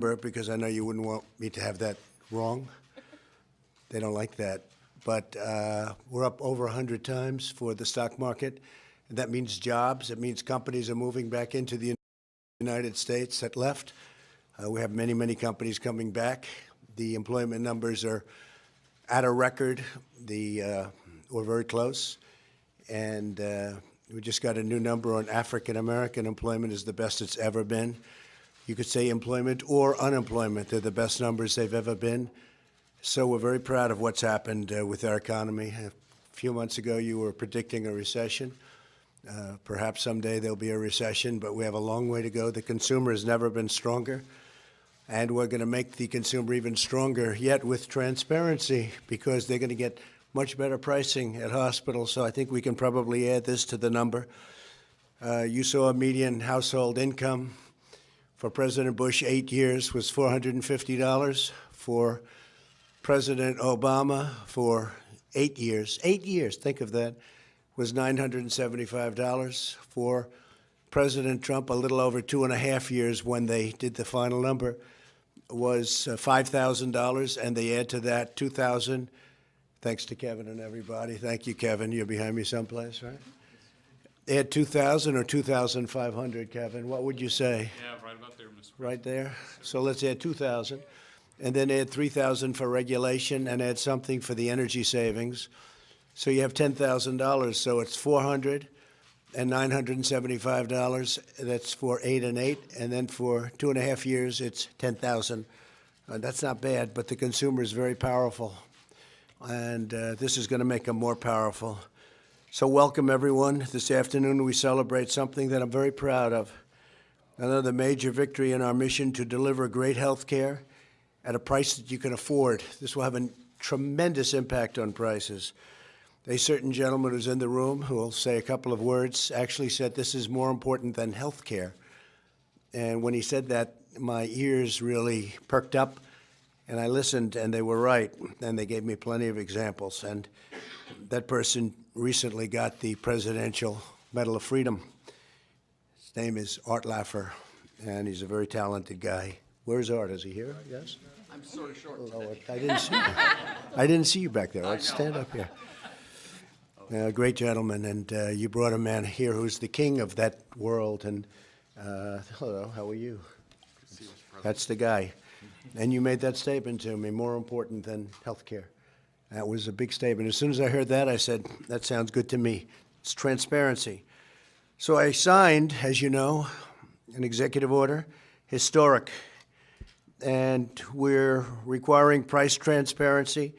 because I know you wouldn't want me to have that wrong. They don't like that. But we're up over 100 times for the stock market. And that means jobs. It means companies are moving back into the United States that left. We have many, many companies coming back. The employment numbers are at a record. We're very close. And we just got a new number on African-American employment is the best it's ever been. You could say employment or unemployment. They're the best numbers they've ever been. So we're very proud of what's happened with our economy. A few months ago, you were predicting a recession. Perhaps someday there'll be a recession, but we have a long way to go. The consumer has never been stronger, and we're going to make the consumer even stronger yet with transparency, because they're going to get much better pricing at hospitals. So I think we can probably add this to the number. You saw a median household income for President Bush 8 years was $450. For President Obama for 8 years, think of that, was $975. For President Trump, a little over 2.5 years when they did the final number, was $5,000, and they add to that $2,000. Thanks to Kevin and everybody. Thank you, Kevin. You're behind me someplace, right? Add 2,000 or 2,500, Kevin. What would you say? Yeah, right about there, Mr. President. Right there. So let's add 2,000, and then add 3,000 for regulation, and add something for the energy savings. So you have $10,000. So it's $400 and $975. That's for 8 and 8, and then for 2.5 years, it's $10,000. That's not bad, but the consumer is very powerful, and this is going to make them more powerful. So welcome, everyone. This afternoon, we celebrate something that I'm very proud of. Another major victory in our mission to deliver great health care at a price that you can afford. This will have a tremendous impact on prices. A certain gentleman who's in the room, who will say a couple of words, actually said this is more important than health care. And when he said that, my ears really perked up, and I listened, and they were right, and they gave me plenty of examples. And that person recently got the Presidential Medal of Freedom. His name is Art Laffer, and he's a very talented guy. Where's Art? Is he here? Yes? I'm sort of short today. I didn't see you. I didn't see you back there. Let's stand up here. Great gentleman, and you brought a man here who's the king of that world. And hello, how are you? That's the guy. And you made that statement to me, more important than health care. That was a big statement. As soon as I heard that, I said, that sounds good to me. It's transparency. So I signed, as you know, an executive order, historic. And we're requiring price transparency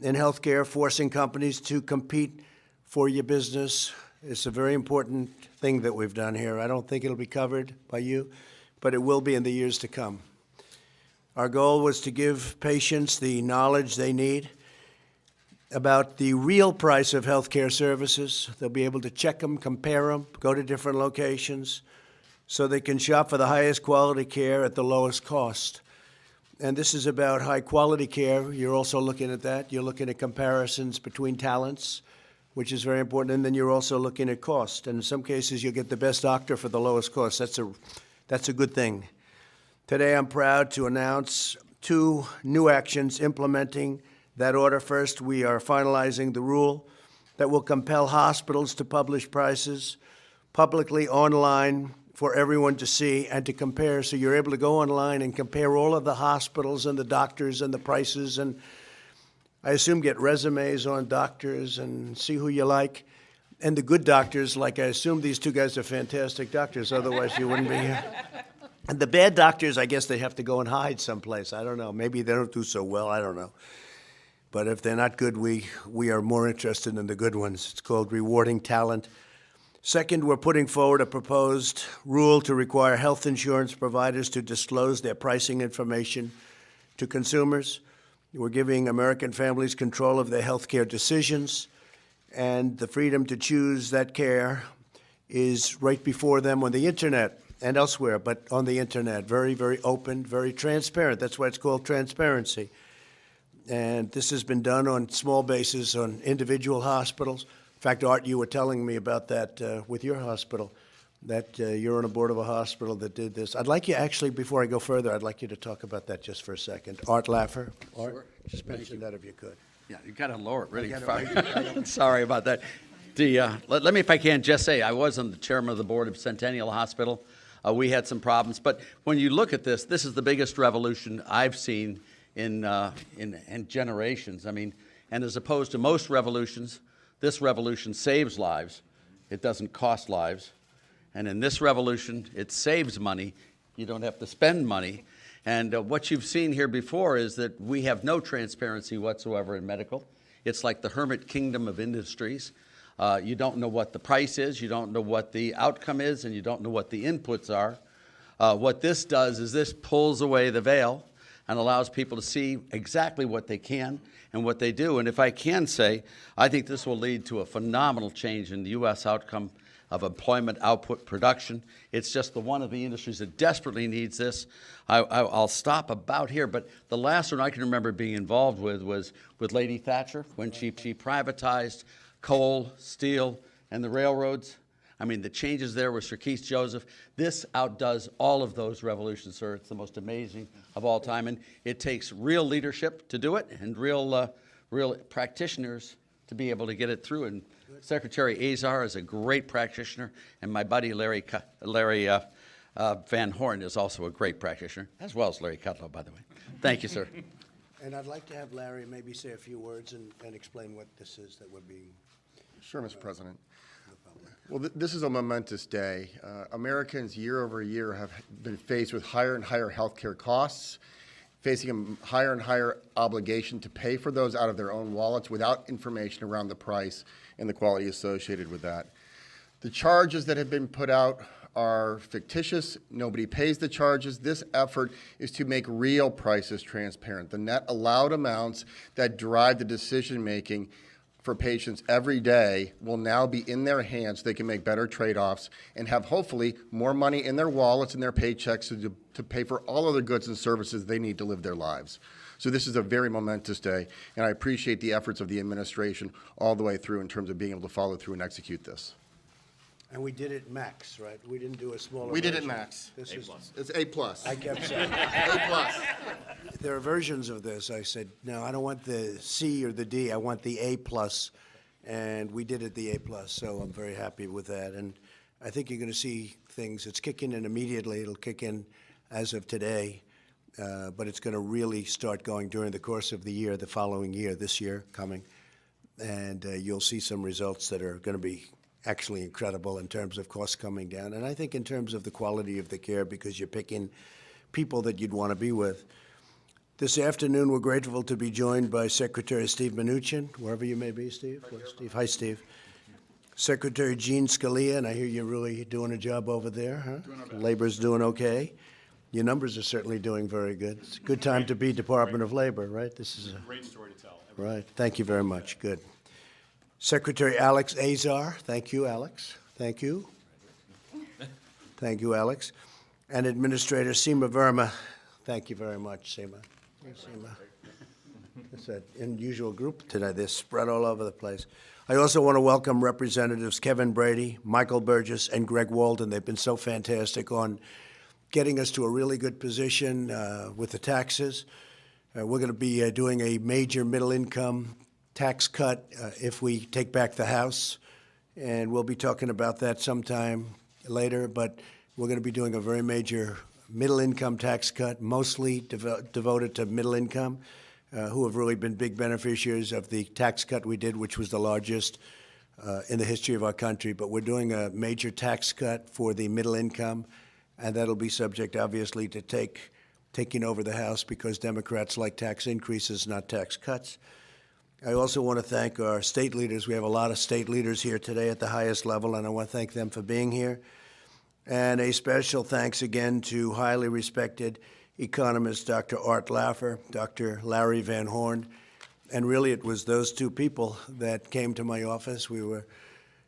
in healthcare, forcing companies to compete for your business. It's a very important thing that we've done here. I don't think it'll be covered by you, but it will be in the years to come. Our goal was to give patients the knowledge they need about the real price of healthcare services. They'll be able to check them, compare them, go to different locations, so they can shop for the highest quality care at the lowest cost. And this is about high quality care. You're also looking at that. You're looking at comparisons between talents, which is very important. And then you're also looking at cost. And in some cases, you'll get the best doctor for the lowest cost. That's a good thing. Today, I'm proud to announce 2 new actions implementing that order. First, we are finalizing the rule that will compel hospitals to publish prices publicly online for everyone to see and to compare. So you're able to go online and compare all of the hospitals and the doctors and the prices, and I assume get resumes on doctors and see who you like. And the good doctors, like I assume these 2 guys are fantastic doctors, otherwise you wouldn't be here. And the bad doctors, I guess they have to go and hide someplace. I don't know. Maybe they don't do so well. I don't know. But if they're not good, we are more interested in the good ones. It's called rewarding talent. Second, we're putting forward a proposed rule to require health insurance providers to disclose their pricing information to consumers. We're giving American families control of their health care decisions, and the freedom to choose that care is right before them on the internet and elsewhere, but on the internet. Very, very open, very transparent. That's why it's called transparency. And this has been done on small bases on individual hospitals. In fact, Art, you were telling me about that with your hospital. that you're on a board of a hospital that did this. I'd like you, actually, before I go further, I'd like you to talk about that just for a second. Art Laffer. Art, Sure. just mention that if you could. Yeah, you got to lower it really got it far. right. Sorry about that. Let me, if I can, just say I was on the chairman of the board of Centennial Hospital. We had some problems, but when you look at this, this is the biggest revolution I've seen in generations. I mean, and as opposed to most revolutions, this revolution saves lives. It doesn't cost lives. And in this revolution, it saves money. You don't have to spend money. And what you've seen here before is that we have no transparency whatsoever in medical. It's like the hermit kingdom of industries. You don't know what the price is, you don't know what the outcome is, and you don't know what the inputs are. What this does is this pulls away the veil and allows people to see exactly what they can and what they do. And if I can say, I think this will lead to a phenomenal change in the U.S. outcome of employment, output, production. It's just the one of the industries that desperately needs this. I'll stop about here, but the last one I can remember being involved with was with Lady Thatcher when she privatized coal, steel, and the railroads. I mean, the changes there with Sir Keith Joseph. This outdoes all of those revolutions, sir. It's the most amazing of all time, and it takes real leadership to do it and real practitioners to be able to get it through. And Secretary Azar is a great practitioner, and my buddy Larry Van Horn is also a great practitioner, as well as Larry Kudlow, by the way. Thank you, sir. And I'd like to have Larry maybe say a few words and explain what this is that we're being. Sure, Mr. President. Well, this is a momentous day. Americans year over year have been faced with higher and higher health care costs, facing a higher and higher obligation to pay for those out of their own wallets without information around the price and the quality associated with that. The charges that have been put out are fictitious. Nobody pays the charges. This effort is to make real prices transparent. The net allowed amounts that drive the decision-making for patients every day will now be in their hands so they can make better trade-offs and have hopefully more money in their wallets and their paychecks to pay for all other goods and services they need to live their lives. So this is a very momentous day, and I appreciate the efforts of the administration all the way through in terms of being able to follow through and execute this. And we did it max, right? We didn't do a smaller We did it version. max. This is, It's A+. I kept saying, A+. there are versions of this. I said, no, I don't want the C or the D. I want the A+. And we did it the A+, so I'm very happy with that. And I think you're going to see things. It's kicking in immediately. It'll kick in as of today. But it's going to really start going during the course of the year, the following year, this year coming. And you'll see some results that are going to be actually incredible in terms of costs coming down. And I think in terms of the quality of the care, because you're picking people that you'd want to be with. This afternoon, we're grateful to be joined by Secretary Steve Mnuchin, wherever you may be, Steve. Steve. Hi, Steve. Secretary Gene Scalia, and I hear you're really doing a job over there, huh? Doing our best. Labor's doing okay. Your numbers are certainly doing very good. It's a good time to be Department of Labor, right? This is a Great story to tell. right. Thank you very much. Good. Secretary Alex Azar. Thank you, Alex. Thank you. Thank you, Alex. And Administrator Seema Verma. Thank you very much, Seema. Seema. It's an unusual group today. They're spread all over the place. I also want to welcome Representatives Kevin Brady, Michael Burgess, and Greg Walden. They've been so fantastic on getting us to a really good position with the taxes. We're going to be doing a major middle-income tax cut if we take back the House, and we'll be talking about that sometime later, but we're going to be doing a very major middle-income tax cut, mostly devoted to middle income, who have really been big beneficiaries of the tax cut we did, which was the largest in the history of our country. But we're doing a major tax cut for the middle income, and that'll be subject, obviously, to taking over the House because Democrats like tax increases, not tax cuts. I also want to thank our state leaders. We have a lot of state leaders here today at the highest level, and I want to thank them for being here. And a special thanks again to highly respected economist Dr. Art Laffer, Dr. Larry Van Horn. And really, it was those two people that came to my office. We were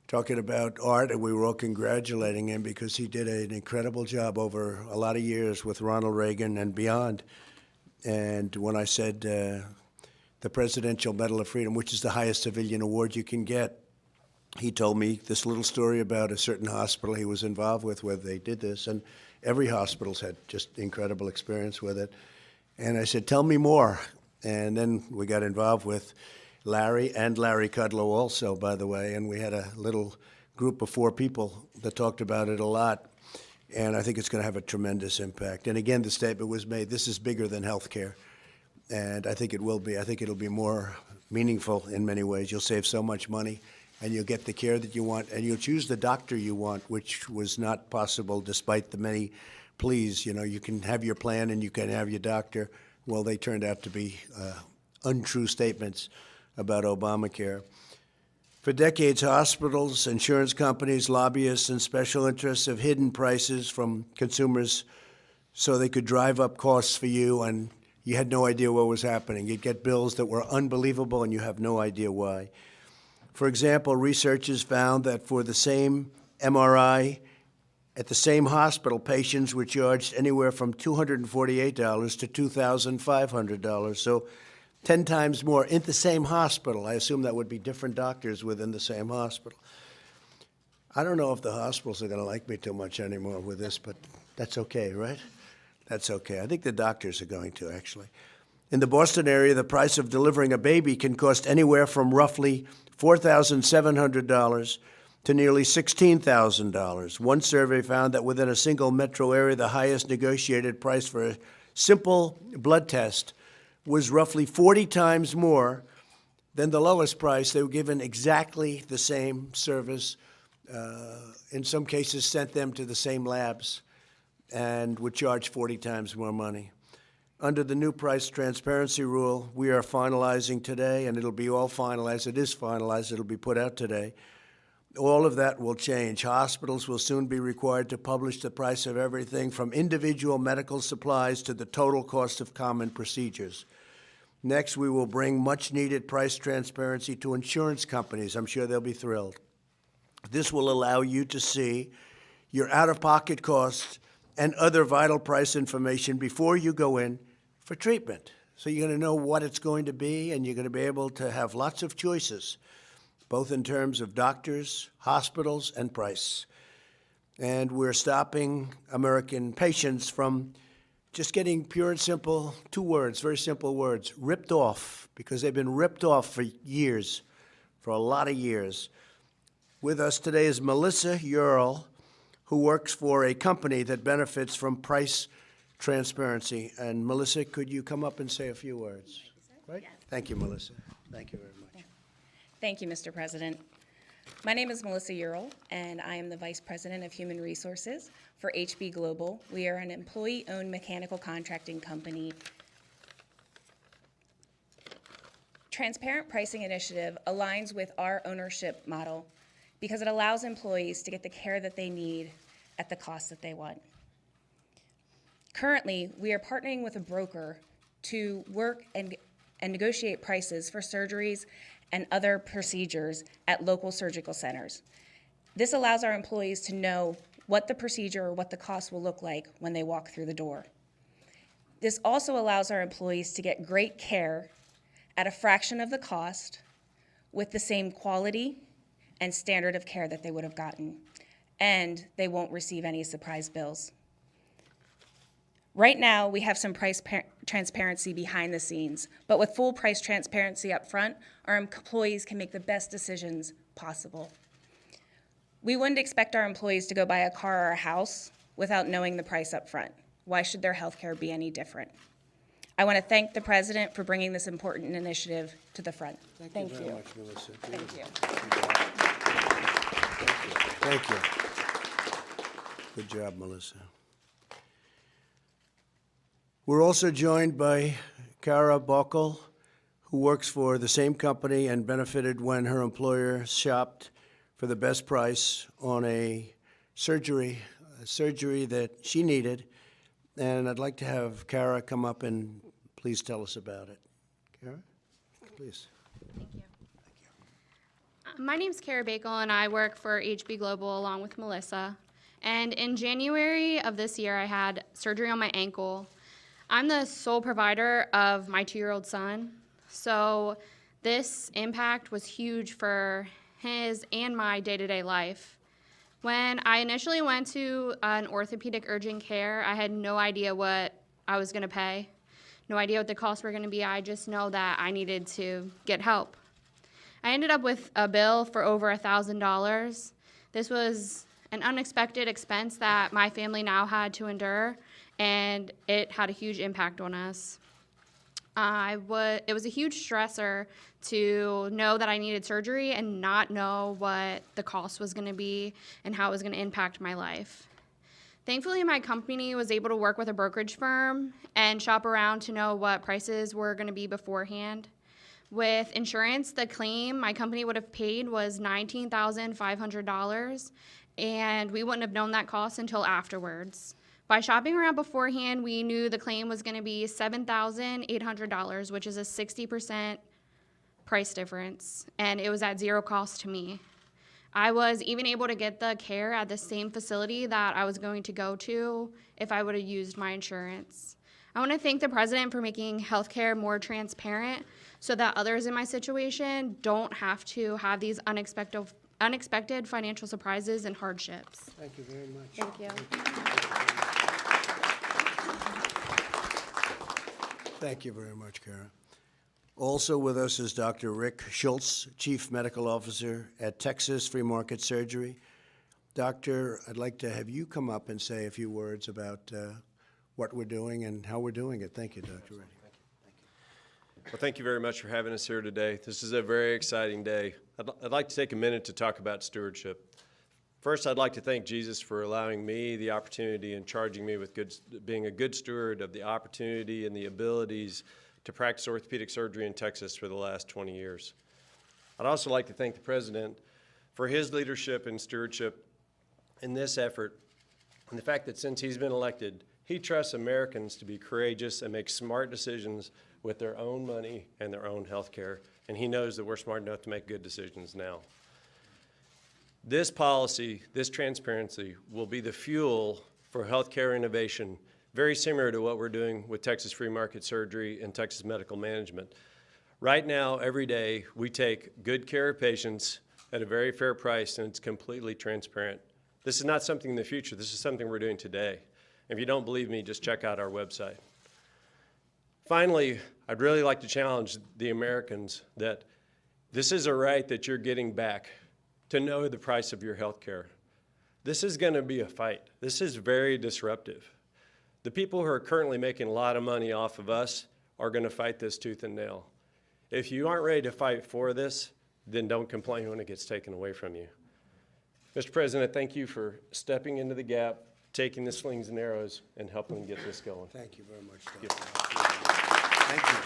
talking about Art, and we were all congratulating him because he did an incredible job over a lot of years with Ronald Reagan and beyond. And when I said the Presidential Medal of Freedom, which is the highest civilian award you can get, he told me this little story about a certain hospital he was involved with where they did this, and every hospital's had just incredible experience with it. And I said, tell me more. And then we got involved with Larry and Larry Kudlow also, by the way, and we had a little group of 4 people that talked about it a lot. And I think it's going to have a tremendous impact. And again, the statement was made, this is bigger than healthcare. And I think it will be. I think it'll be more meaningful in many ways. You'll save so much money, and you'll get the care that you want, and you'll choose the doctor you want, which was not possible despite the many pleas. You know, you can have your plan and you can have your doctor. Well, they turned out to be untrue statements about Obamacare. For decades, hospitals, insurance companies, lobbyists, and special interests have hidden prices from consumers so they could drive up costs for you, and you had no idea what was happening. You'd get bills that were unbelievable, and you have no idea why. For example, researchers found that for the same MRI at the same hospital, patients were charged anywhere from $248 to $2,500. So 10 times more in the same hospital. I assume that would be different doctors within the same hospital. I don't know if the hospitals are going to like me too much anymore with this, but that's okay, right? That's okay. I think the doctors are going to, actually. In the Boston area, the price of delivering a baby can cost anywhere from roughly $4,700 to nearly $16,000. One survey found that within a single metro area, the highest negotiated price for a simple blood test was roughly 40 times more than the lowest price. They were given exactly the same service. In some cases, sent them to the same labs and would charge 40 times more money. Under the new price transparency rule we are finalizing today, and it'll be all finalized. It is finalized. It'll be put out today. All of that will change. Hospitals will soon be required to publish the price of everything from individual medical supplies to the total cost of common procedures. Next, we will bring much-needed price transparency to insurance companies. I'm sure they'll be thrilled. This will allow you to see your out-of-pocket costs and other vital price information before you go in for treatment. So you're going to know what it's going to be, and you're going to be able to have lots of choices, both in terms of doctors, hospitals, and price. And we're stopping American patients from just getting pure and simple 2 words, very simple words, ripped off, because they've been ripped off for years, for a lot of years. With us today is Melissa Earl, who works for a company that benefits from price transparency. And Melissa, could you come up and say a few words? Right? Yes. Thank you, Melissa. Thank you very much. Thank you, Mr. President. My name is Melissa Earl, and I am the Vice President of Human Resources for HB Global. We are an employee-owned mechanical contracting company. Transparent pricing initiative aligns with our ownership model because it allows employees to get the care that they need at the cost that they want. Currently, we are partnering with a broker to work and negotiate prices for surgeries and other procedures at local surgical centers. This allows our employees to know what the procedure or what the cost will look like when they walk through the door. This also allows our employees to get great care at a fraction of the cost with the same quality and standard of care that they would have gotten, and they won't receive any surprise bills. Right now, we have some price transparency behind the scenes, but with full price transparency up front, our employees can make the best decisions possible. We wouldn't expect our employees to go buy a car or a house without knowing the price up front. Why should their health care be any different? I want to thank the President for bringing this important initiative to the front. Thank you very much, Melissa. Thank you. Thank you. Good job, Melissa. We're also joined by Kara Bockel, who works for the same company and benefited when her employer shopped for the best price on a surgery that she needed. And I'd like to have Kara come up and please tell us about it. Kara, please. Thank you. My name's Kara Bakel, and I work for HB Global along with Melissa. And in January of this year, I had surgery on my ankle. I'm the sole provider of my 2-year-old son, so this impact was huge for his and my day-to-day life. When I initially went to an orthopedic urgent care, I had no idea what I was going to pay, no idea what the costs were going to be. I just know that I needed to get help. I ended up with a bill for over $1,000. This was an unexpected expense that my family now had to endure, and it had a huge impact on us. It was a huge stressor to know that I needed surgery and not know what the cost was going to be and how it was going to impact my life. Thankfully, my company was able to work with a brokerage firm and shop around to know what prices were going to be beforehand. With insurance, the claim my company would have paid was $19,500, and we wouldn't have known that cost until afterwards. By shopping around beforehand, we knew the claim was going to be $7,800, which is a 60% price difference, and it was at zero cost to me. I was even able to get the care at the same facility that I was going to go to if I would have used my insurance. I want to thank the president for making healthcare more transparent so that others in my situation don't have to have these unexpected financial surprises and hardships. Thank you very much. Thank you. Thank you very much, Kara. Also with us is Dr. Rick Schultz, Chief Medical Officer at Texas Free Market Surgery. Doctor, I'd like to have you come up and say a few words about what we're doing and how we're doing it. Thank you, Dr. Reddy. Well, thank you very much for having us here today. This is a very exciting day. I'd like to take a minute to talk about stewardship. First, I'd like to thank Jesus for allowing me the opportunity and charging me with being a good steward of the opportunity and the abilities to practice orthopedic surgery in Texas for the last 20 years. I'd also like to thank the President for his leadership and stewardship in this effort, and the fact that since he's been elected, he trusts Americans to be courageous and make smart decisions with their own money and their own health care, and he knows that we're smart enough to make good decisions now. This policy, this transparency, will be the fuel for healthcare innovation, very similar to what we're doing with Texas Free Market Surgery and Texas Medical Management. Right now, every day, we take good care of patients at a very fair price, and it's completely transparent. This is not something in the future. This is something we're doing today. If you don't believe me, just check out our website. Finally, I'd really like to challenge the Americans that this is a right that you're getting back, to know the price of your health care. This is going to be a fight. This is very disruptive. The people who are currently making a lot of money off of us are going to fight this tooth and nail. If you aren't ready to fight for this, then don't complain when it gets taken away from you. Mr. President, thank you for stepping into the gap, taking the slings and arrows, and helping get this going. Thank you very much, Doctor. Thank you.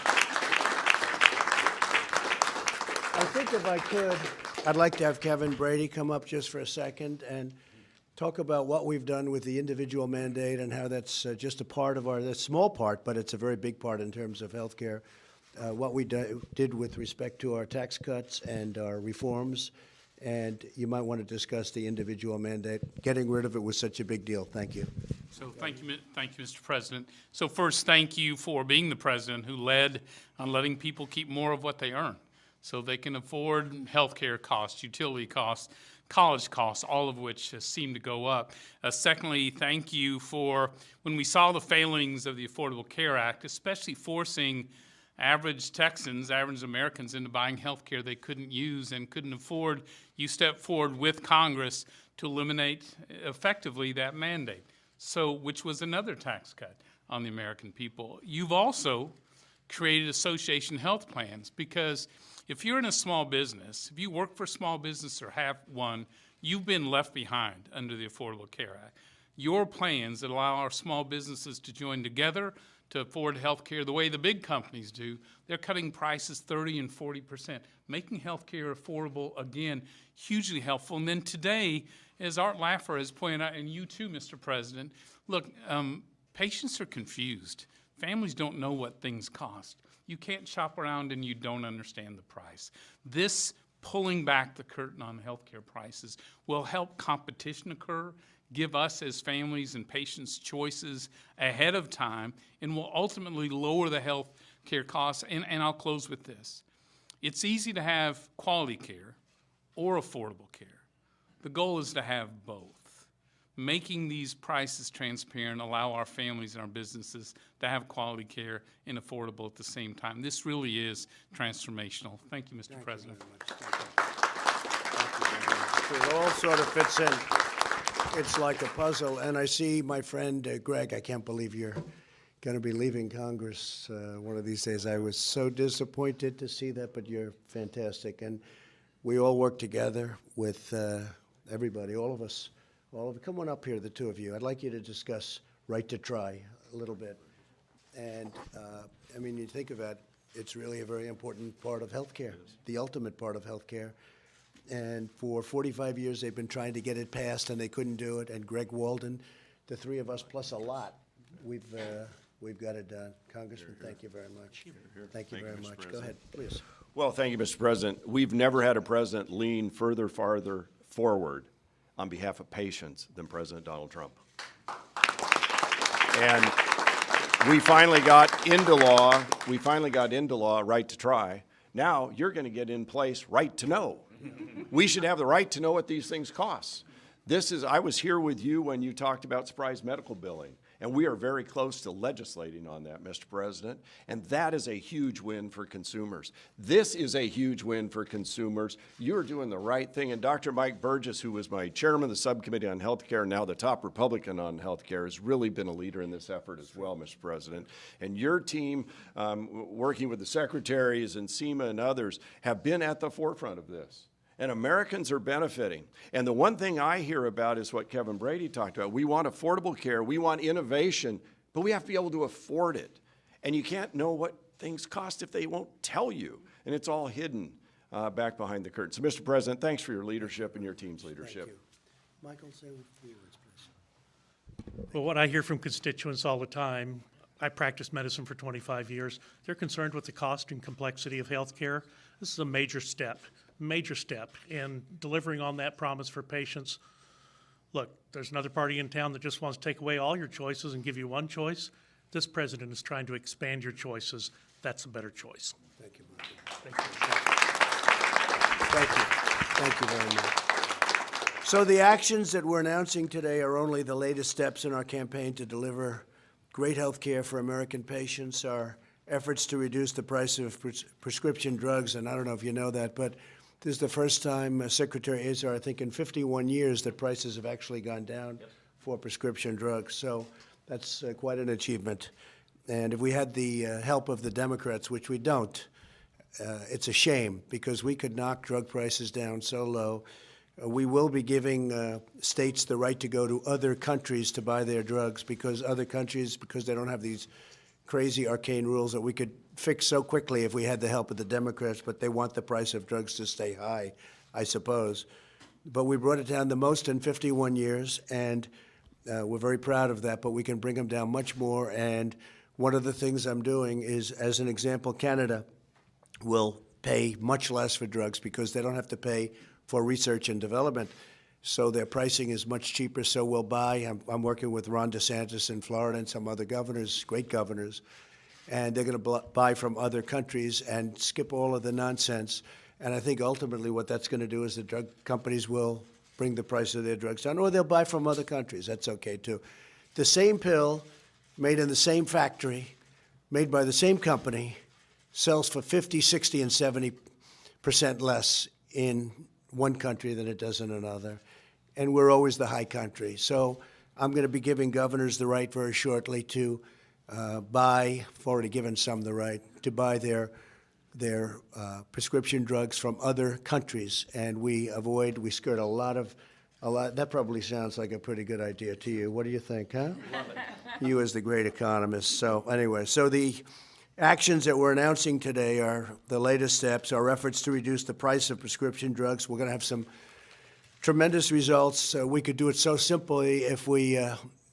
I think if I could, I'd like to have Kevin Brady come up just for a second and talk about what we've done with the individual mandate and how that's just a part of that's a small part, but it's a very big part in terms of health care. What we did with respect to our tax cuts and our reforms, and you might want to discuss the individual mandate. Getting rid of it was such a big deal. Thank you. So thank you, Mr. President. So first, thank you for being the president who led on letting people keep more of what they earn so they can afford health care costs, utility costs, college costs, all of which seem to go up. Secondly, thank you for when we saw the failings of the Affordable Care Act, especially forcing average Texans, average Americans into buying health care they couldn't use and couldn't afford. You stepped forward with Congress to eliminate effectively that mandate, so which was another tax cut on the American people. You've also created association health plans, because if you're in a small business, if you work for a small business or have one, you've been left behind under the Affordable Care Act. Your plans that allow our small businesses to join together to afford health care the way the big companies do, they're cutting prices 30 and 40%, making health care affordable, again, hugely helpful. And then today, as Art Laffer has pointed out, and you too, Mr. President, look, patients are confused. Families don't know what things cost. You can't shop around and you don't understand the price. This pulling back the curtain on healthcare prices will help competition occur, give us as families and patients choices ahead of time, and will ultimately lower the health care costs. And I'll close with this. It's easy to have quality care or affordable care. The goal is to have both. Making these prices transparent allow our families and our businesses to have quality care and affordable at the same time. This really is transformational. Thank you, Mr. President. It all sort of fits in. It's like a puzzle. And I see my friend Greg, I can't believe you're going to be leaving Congress one of these days. I was so disappointed to see that, but you're fantastic. And we all work together with everybody, all of us. Come on up here, the two of you. I'd like you to discuss right to try a little bit. And, I mean, you think of it, it's really a very important part of healthcare, the ultimate part of healthcare. And for 45 years, they've been trying to get it passed, and they couldn't do it. And Greg Walden, the three of us plus a lot, we've got it done. Congressman, thank you very much. Thank you very much. Go ahead, please. Well, thank you, Mr. President. We've never had a president lean farther forward on behalf of patients than President Donald Trump. And we finally got into law right to try. Now you're going to get in place right to know. We should have the right to know what these things cost. I was here with you when you talked about surprise medical billing, and we are very close to legislating on that, Mr. President, and that is a huge win for consumers. This is a huge win for consumers. You're doing the right thing, and Dr. Mike Burgess, who was my chairman of the subcommittee on health care, now the top Republican on health care, has really been a leader in this effort as well, Mr. President. And your team, working with the secretaries and SEMA and others, have been at the forefront of this. And Americans are benefiting. And the one thing I hear about is what Kevin Brady talked about. We want affordable care, we want innovation, but we have to be able to afford it. And you can't know what things cost if they won't tell you. And it's all hidden back behind the curtain. So, Mr. President, thanks for your leadership and your team's leadership. Thank you. Michael, say a few words, please. Well, what I hear from constituents all the time, I practiced medicine for 25 years. They're concerned with the cost and complexity of health care. This is a major step in delivering on that promise for patients. Look, there's another party in town that just wants to take away all your choices and give you one choice. This president is trying to expand your choices. That's a better choice. Thank you, Michael. Thank you. Thank you. Thank you very much. So the actions that we're announcing today are only the latest steps in our campaign to deliver great health care for American patients. Our efforts to reduce the price of prescription drugs, and I don't know if you know that, but this is the first time, Secretary Azar, I think in 51 years, that prices have actually gone down for prescription drugs. So that's quite an achievement. And if we had the help of the Democrats, which we don't, it's a shame because we could knock drug prices down so low. We will be giving states the right to go to other countries to buy their drugs because other countries, because they don't have these crazy arcane rules that we could fix so quickly if we had the help of the Democrats, but they want the price of drugs to stay high, I suppose. But we brought it down the most in 51 years, and we're very proud of that, but we can bring them down much more. And one of the things I'm doing is, as an example, Canada will pay much less for drugs because they don't have to pay for research and development. So their pricing is much cheaper, so we'll buy. I'm working with Ron DeSantis in Florida and some other governors, great governors, and they're going to buy from other countries and skip all of the nonsense. And I think ultimately what that's going to do is the drug companies will bring the price of their drugs down, or they'll buy from other countries. That's okay, too. The same pill, made in the same factory, made by the same company, sells for 50, 60, and 70% less in one country than it does in another. And we're always the high country. So I'm going to be giving governors the right very shortly to buy, I've already given some the right, to buy their prescription drugs from other countries. And we skirt a lot, that probably sounds like a pretty good idea to you. What do you think, huh? Love it. You as the great economist. So anyway, so the actions that we're announcing today are the latest steps, our efforts to reduce the price of prescription drugs. We're going to have some tremendous results. We could do it so simply if we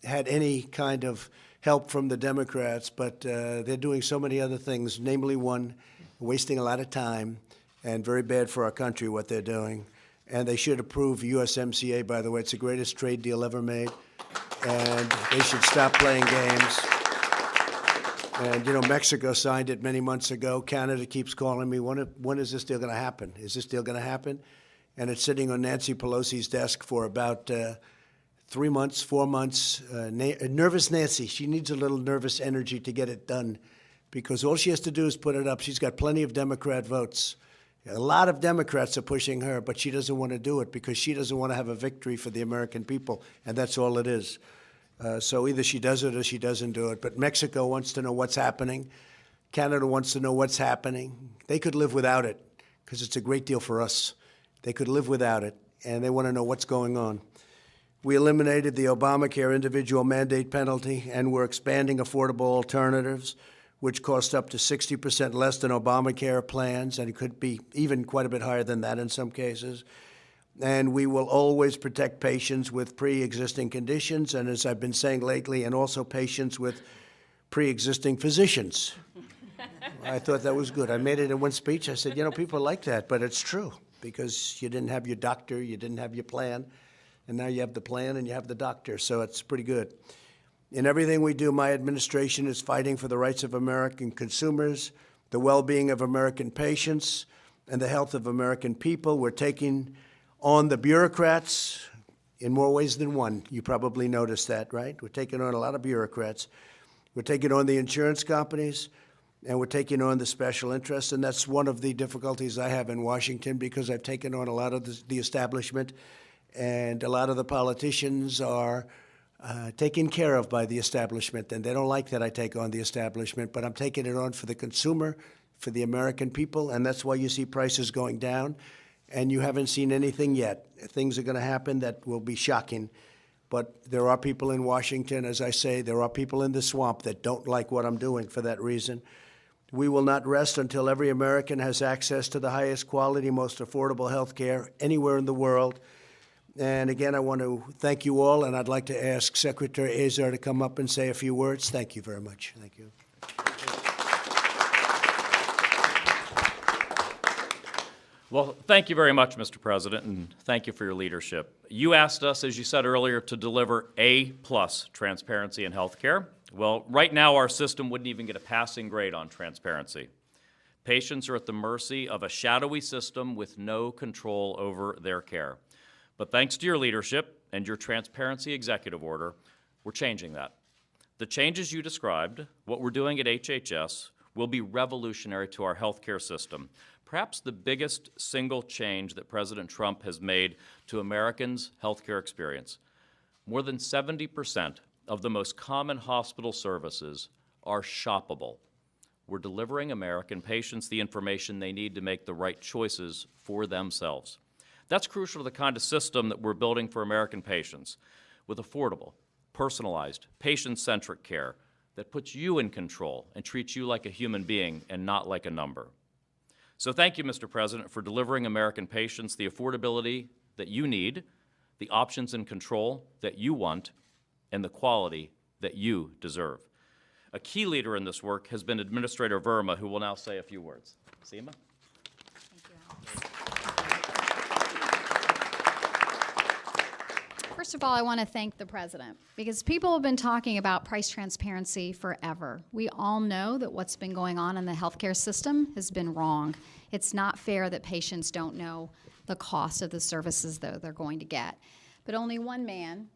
had any kind of help from the Democrats, but they're doing so many other things, namely one, wasting a lot of time and very bad for our country what they're doing. And they should approve USMCA, by the way. It's the greatest trade deal ever made. And they should stop playing games. And, you know, Mexico signed it many months ago. Canada keeps calling me, when is this deal going to happen? Is this deal going to happen? and it's sitting on Nancy Pelosi's desk for about 3 months, 4 months. Nervous Nancy, she needs a little nervous energy to get it done because all she has to do is put it up. She's got plenty of Democrat votes. A lot of Democrats are pushing her, but she doesn't want to do it because she doesn't want to have a victory for the American people, and that's all it is. So either she does it or she doesn't do it. But Mexico wants to know what's happening. Canada wants to know what's happening. They could live without it because it's a great deal for us. They could live without it, and they want to know what's going on. We eliminated the Obamacare individual mandate penalty, and we're expanding affordable alternatives, which cost up to 60% less than Obamacare plans, and it could be even quite a bit higher than that in some cases. And we will always protect patients with pre-existing conditions, and as I've been saying lately, and also patients with pre-existing physicians. I thought that was good. I made it in one speech. I said, people like that, but it's true, because you didn't have your doctor, you didn't have your plan, and now you have the plan and you have the doctor, so it's pretty good. In everything we do, my administration is fighting for the rights of American consumers, the well-being of American patients, and the health of American people. We're taking on the bureaucrats in more ways than one. You probably noticed that, right? We're taking on a lot of bureaucrats. We're taking on the insurance companies, and we're taking on the special interests, and that's one of the difficulties I have in Washington because I've taken on a lot of the establishment, and a lot of the politicians are taken care of by the establishment, and they don't like that I take on the establishment, but I'm taking it on for the consumer, for the American people, and that's why you see prices going down, and you haven't seen anything yet. Things are going to happen that will be shocking, but there are people in Washington, as I say, there are people in the swamp that don't like what I'm doing for that reason. We will not rest until every American has access to the highest quality, most affordable health care anywhere in the world. And again, I want to thank you all, and I'd like to ask Secretary Azar to come up and say a few words. Thank you very much. Thank you. Well, thank you very much, Mr. President, and thank you for your leadership. You asked us, as you said earlier, to deliver A+ transparency in healthcare. Well, right now our system wouldn't even get a passing grade on transparency. Patients are at the mercy of a shadowy system with no control over their care. But thanks to your leadership and your transparency executive order, we're changing that. The changes you described, what we're doing at HHS, will be revolutionary to our healthcare system. Perhaps the biggest single change that President Trump has made to Americans' healthcare experience. More than 70% of the most common hospital services are shoppable. We're delivering American patients the information they need to make the right choices for themselves. That's crucial to the kind of system that we're building for American patients, with affordable, personalized, patient-centric care that puts you in control and treats you like a human being and not like a number. So thank you, Mr. President, for delivering American patients the affordability that you need, the options and control that you want, and the quality that you deserve. A key leader in this work has been Administrator Verma, who will now say a few words. Seema? First of all, I want to thank the President because people have been talking about price transparency forever. We all know that what's been going on in the healthcare system has been wrong. It's not fair that patients don't know the cost of the services that they're going to get. But only one man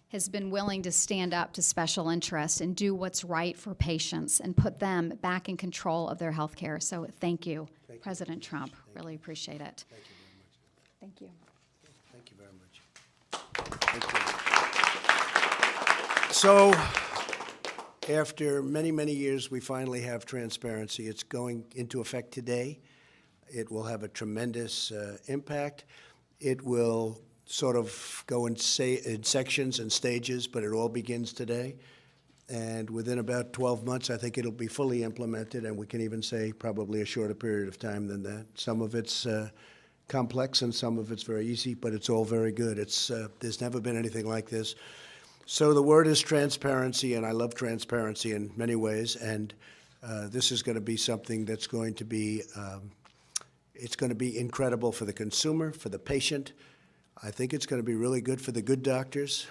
has been willing to stand up to special interests and do what's right for patients and put them back in control of their health care. So thank you, President Trump. Really appreciate it. Thank you. Thank you very much. Thank you. So, after many, many years, we finally have transparency. It's going into effect today. It will have a tremendous impact. It will sort of go in sections and stages, but it all begins today. And within about 12 months, I think it'll be fully implemented, and we can even say probably a shorter period of time than that. Some of it's complex and some of it's very easy, but it's all very good. There's never been anything like this. So the word is transparency, and I love transparency in many ways, and this is going to be something that's going to be, it's going to be incredible for the consumer, for the patient. I think it's going to be really good for the good doctors,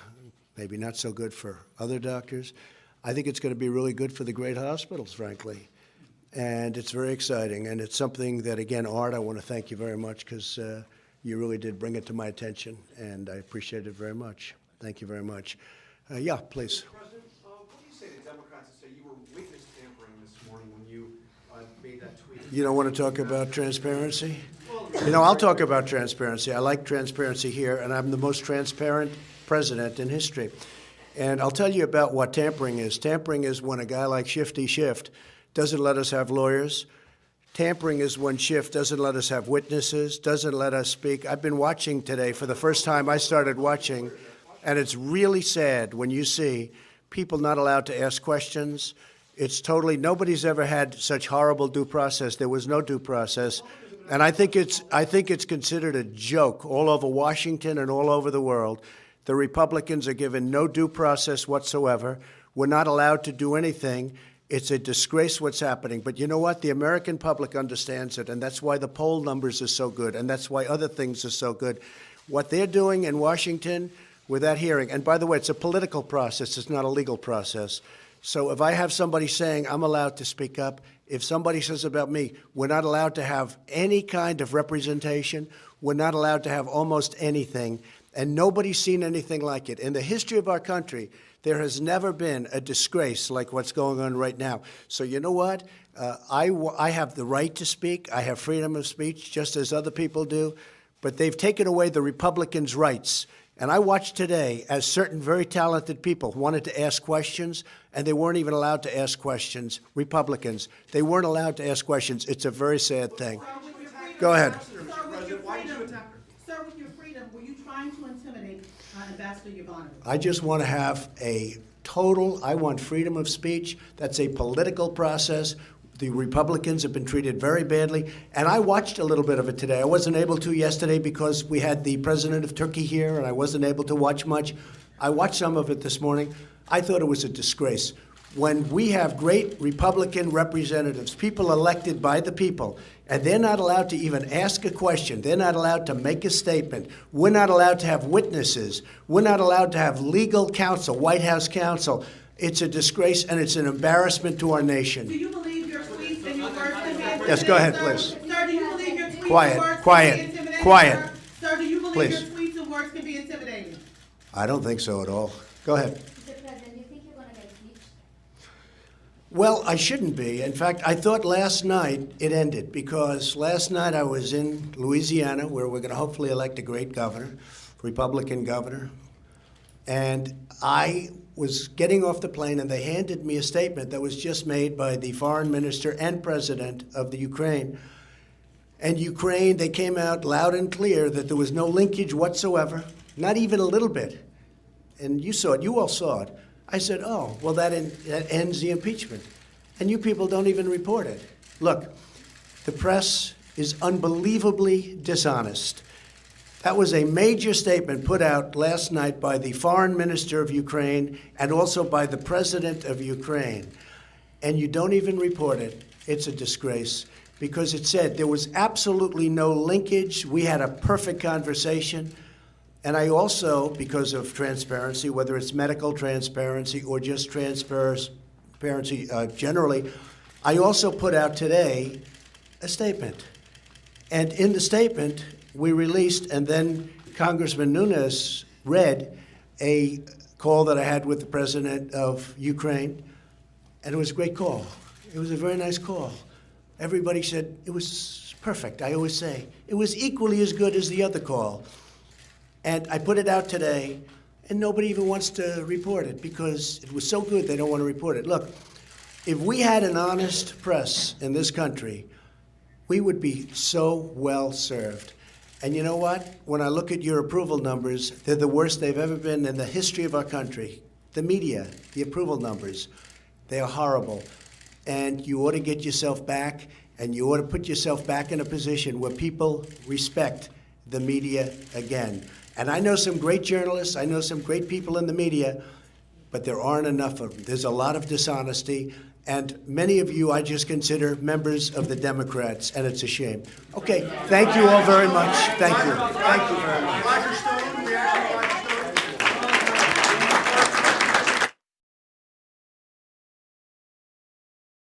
maybe not so good for other doctors. I think it's going to be really good for the great hospitals, frankly. And it's very exciting, and it's something that, again, Art, I want to thank you very much because You really did bring it to my attention, and I appreciate it very much. Thank you very much. Yeah, please. President, what do you say to Democrats that say you were witness tampering this morning when you made that tweet? You don't want to talk about transparency? You know, I'll talk about transparency. I like transparency here, and I'm the most transparent president in history. And I'll tell you about what tampering is. Tampering is when a guy like Shifty Schiff doesn't let us have lawyers. Tampering is when Schiff doesn't let us have witnesses, doesn't let us speak. I've been watching today. For the first time, I started watching, and it's really sad when you see people not allowed to ask questions. It's totally, nobody's ever had such horrible due process. There was no due process. And I think it's considered a joke all over Washington and all over the world. The Republicans are given no due process whatsoever. We're not allowed to do anything. It's a disgrace what's happening. But you know what? The American public understands it, and that's why the poll numbers are so good, and that's why other things are so good. What they're doing in Washington with that hearing, and by the way, it's a political process. It's not a legal process. So if I have somebody saying I'm allowed to speak up, if somebody says about me, we're not allowed to have any kind of representation, we're not allowed to have almost anything, and nobody's seen anything like it. In the history of our country, there has never been a disgrace like what's going on right now. So you know what? I have the right to speak. I have freedom of speech, just as other people do. But they've taken away the Republicans' rights. And I watched today as certain very talented people wanted to ask questions, and they weren't even allowed to ask questions. Republicans, they weren't allowed to ask questions. It's a very sad thing. Go ahead. Sir, with your freedom, were you trying to intimidate Ambassador Yovanovitch? I just want to have I want freedom of speech. That's a political process. The Republicans have been treated very badly, and I watched a little bit of it today. I wasn't able to yesterday because we had the president of Turkey here, and I wasn't able to watch much. I watched some of it this morning. I thought it was a disgrace. When we have great Republican representatives, people elected by the people, and they're not allowed to even ask a question, they're not allowed to make a statement, we're not allowed to have witnesses, we're not allowed to have legal counsel, White House counsel, it's a disgrace and it's an embarrassment to our nation. Do you believe your tweets and your words can be intimidating? Yes, go ahead, Sir? please. Sir, do you believe your tweets Quiet, and words quiet, can be intimidating? quiet. Sir, do you believe Please. your tweets and words can be intimidating? I don't think so at all. Go ahead. Mr. President, do you think you're going to get impeached? Well, I shouldn't be. In fact, I thought last night it ended because last night I was in Louisiana where we're going to hopefully elect a great governor, Republican governor, and I was getting off the plane and they handed me a statement that was just made by the foreign minister and president of the Ukraine. And Ukraine, they came out loud and clear that there was no linkage whatsoever, not even a little bit. And you saw it, you all saw it. I said, oh, well, that ends the impeachment. And you people don't even report it. Look, the press is unbelievably dishonest. That was a major statement put out last night by the foreign minister of Ukraine and also by the president of Ukraine. And you don't even report it. It's a disgrace because it said there was absolutely no linkage. We had a perfect conversation. And I also, because of transparency, whether it's medical transparency or just transparency generally, I also put out today a statement. And in the statement, we released, and then Congressman Nunes read a call that I had with the president of Ukraine, and it was a great call. It was a very nice call. Everybody said it was perfect. I always say it was equally as good as the other call. And I put it out today, and nobody even wants to report it because it was so good they don't want to report it. Look, if we had an honest press in this country, we would be so well served. And you know what? When I look at your approval numbers, they're the worst they've ever been in the history of our country. The media, the approval numbers, they are horrible. And you ought to get yourself back, and you ought to put yourself back in a position where people respect the media again. And I know some great journalists, I know some great people in the media, but there aren't enough of them. There's a lot of dishonesty, and many of you I just consider members of the Democrats, and it's a shame. Okay, thank you all very much. Thank you. Thank you very much.